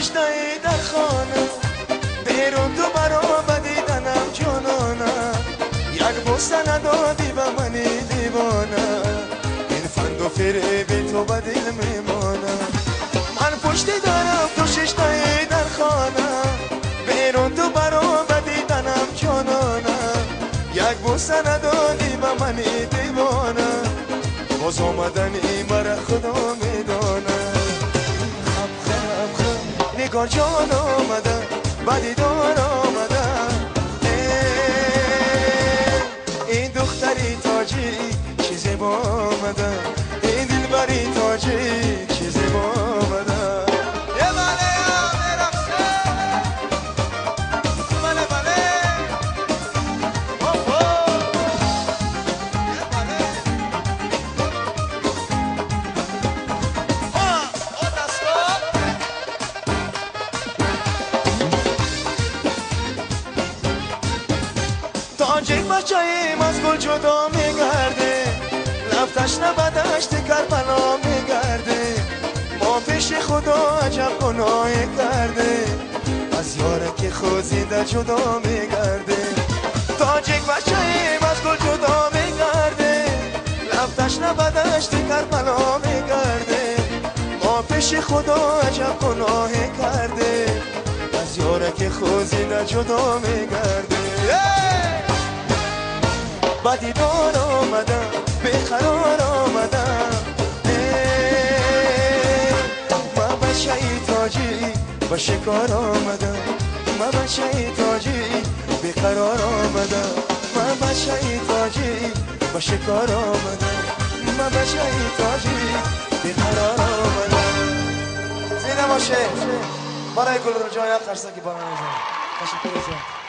ششتایی در خانه بیرون تو برام دیدنم جانانم یک بوسه ندادی به منی دیوانه این فند و فریبی تو به دل میمانه من پشتی دارم تو ششتایی در خانه بیرون تو برام دیدنم جانانم یک بوسه ندادی به منی دیوانه باز آمدنی مرا خدا میدانه نگار جان آمده بدیدار آمده این دختری تاجی چه زیبا آمده این دلبری تاجی چه زیبا آمده تاجیک بچه‌ایم از گل جدا میگرده لفتش نبدشت کربلا میگرده ما پیش خدا عجب گناهی کرده از یاره که خوزیده جدا میگرده تاجیک بچه‌ایم از گل جدا میگرده لفتش نبدشت کربلا میگرده ما پیش خدا عجب گناهی کرده از یاره که خوزیده جدا میگرده بدیدار آمدم بیقرار آمدم من بچه تاجی با شکار آمدم من بچه تاجی بیقرار آمدم من بچه تاجی با شکار آمدم من بچه تاجی بیقرار آمدم زیده باشه برای گل رو جای خرسکی باران میزنم تشکر